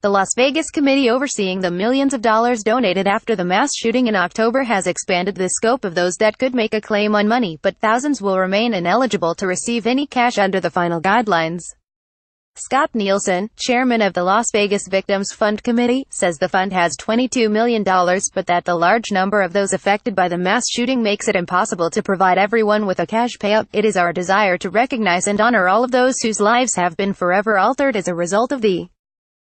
The Las Vegas committee overseeing the millions of dollars donated after the mass shooting in October has expanded the scope of those that could make a claim on money, but thousands will remain ineligible to receive any cash under the final guidelines. Scott Nielsen, chairman of the Las Vegas Victims Fund Committee, says the fund has $22 million, but that the large number of those affected by the mass shooting makes it impossible to provide everyone with a cash payout. It is our desire to recognize and honor all of those whose lives have been forever altered as a result of the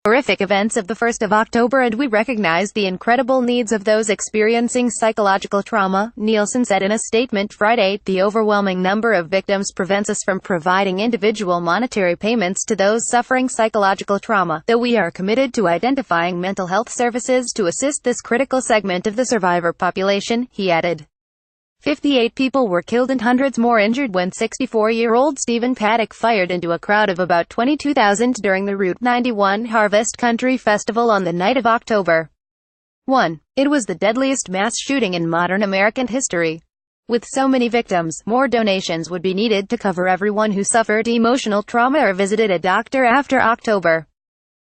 horrific events of the 1st of October, and we recognize the incredible needs of those experiencing psychological trauma, Nielsen said in a statement Friday. The overwhelming number of victims prevents us from providing individual monetary payments to those suffering psychological trauma, though we are committed to identifying mental health services to assist this critical segment of the survivor population, he added. 58 people were killed and hundreds more injured when 64-year-old Stephen Paddock fired into a crowd of about 22,000 during the Route 91 Harvest Country Festival on the night of October 1. It was the deadliest mass shooting in modern American history. With so many victims, more donations would be needed to cover everyone who suffered emotional trauma or visited a doctor after October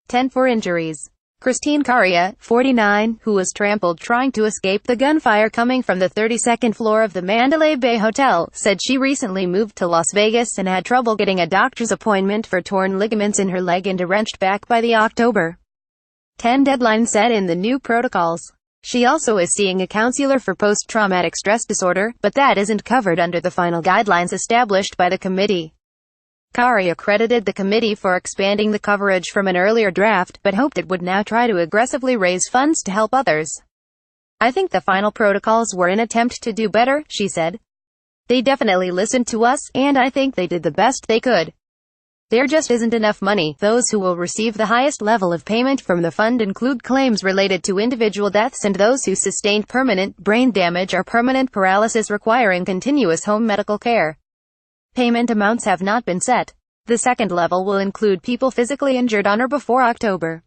10 for injuries. Christine Caria, 49, who was trampled trying to escape the gunfire coming from the 32nd floor of the Mandalay Bay Hotel, said she recently moved to Las Vegas and had trouble getting a doctor's appointment for torn ligaments in her leg and a wrenched back by the October 10 deadline set in the new protocols. She also is seeing a counselor for post-traumatic stress disorder, but that isn't covered under the final guidelines established by the committee. Caria credited the committee for expanding the coverage from an earlier draft, but hoped it would now try to aggressively raise funds to help others. I think the final protocols were an attempt to do better, she said. They definitely listened to us, and I think they did the best they could. There just isn't enough money. Those who will receive the highest level of payment from the fund include claims related to individual deaths and those who sustained permanent brain damage or permanent paralysis requiring continuous home medical care. Payment amounts have not been set. The second level will include people physically injured on or before October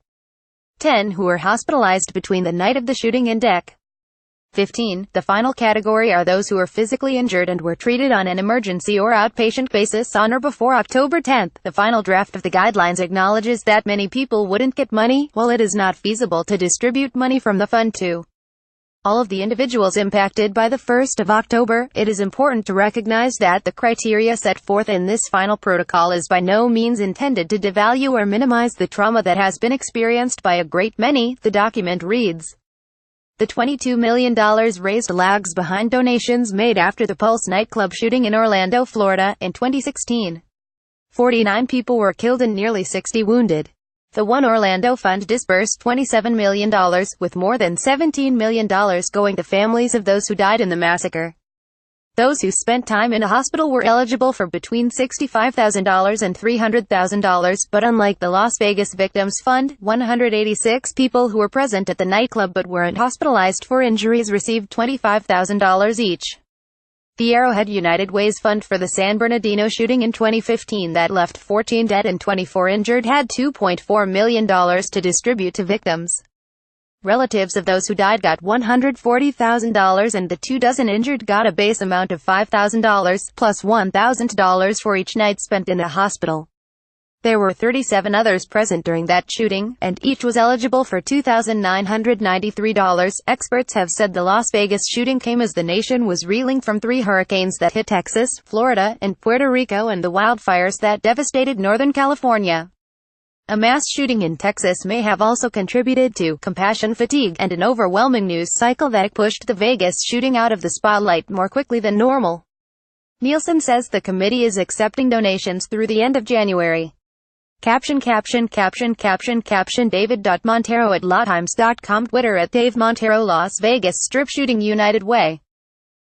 10 who were hospitalized between the night of the shooting and Dec. 15. The final category are those who are physically injured and were treated on an emergency or outpatient basis on or before October 10. The final draft of the guidelines acknowledges that many people wouldn't get money, while it is not feasible to distribute money from the fund to all of the individuals impacted by the 1st of October. It is important to recognize that the criteria set forth in this final protocol is by no means intended to devalue or minimize the trauma that has been experienced by a great many, the document reads. The $22 million raised lags behind donations made after the Pulse nightclub shooting in Orlando, Florida, in 2016. 49 people were killed and nearly 60 wounded. The One Orlando Fund disbursed $27 million, with more than $17 million going to families of those who died in the massacre. Those who spent time in a hospital were eligible for between $65,000 and $300,000, but unlike the Las Vegas Victims Fund, 186 people who were present at the nightclub but weren't hospitalized for injuries received $25,000 each. The Arrowhead United Way's fund for the San Bernardino shooting in 2015 that left 14 dead and 24 injured had $2.4 million to distribute to victims. Relatives of those who died got $140,000 and the 24 injured got a base amount of $5,000, plus $1,000 for each night spent in a hospital. There were 37 others present during that shooting, and each was eligible for $2,993. Experts have said the Las Vegas shooting came as the nation was reeling from 3 hurricanes that hit Texas, Florida, and Puerto Rico and the wildfires that devastated Northern California. A mass shooting in Texas may have also contributed to compassion fatigue and an overwhelming news cycle that pushed the Vegas shooting out of the spotlight more quickly than normal. Nielsen says the committee is accepting donations through the end of January. Caption David.Montero at LawTimes.com Twitter at Dave Montero Las Vegas Strip Shooting United Way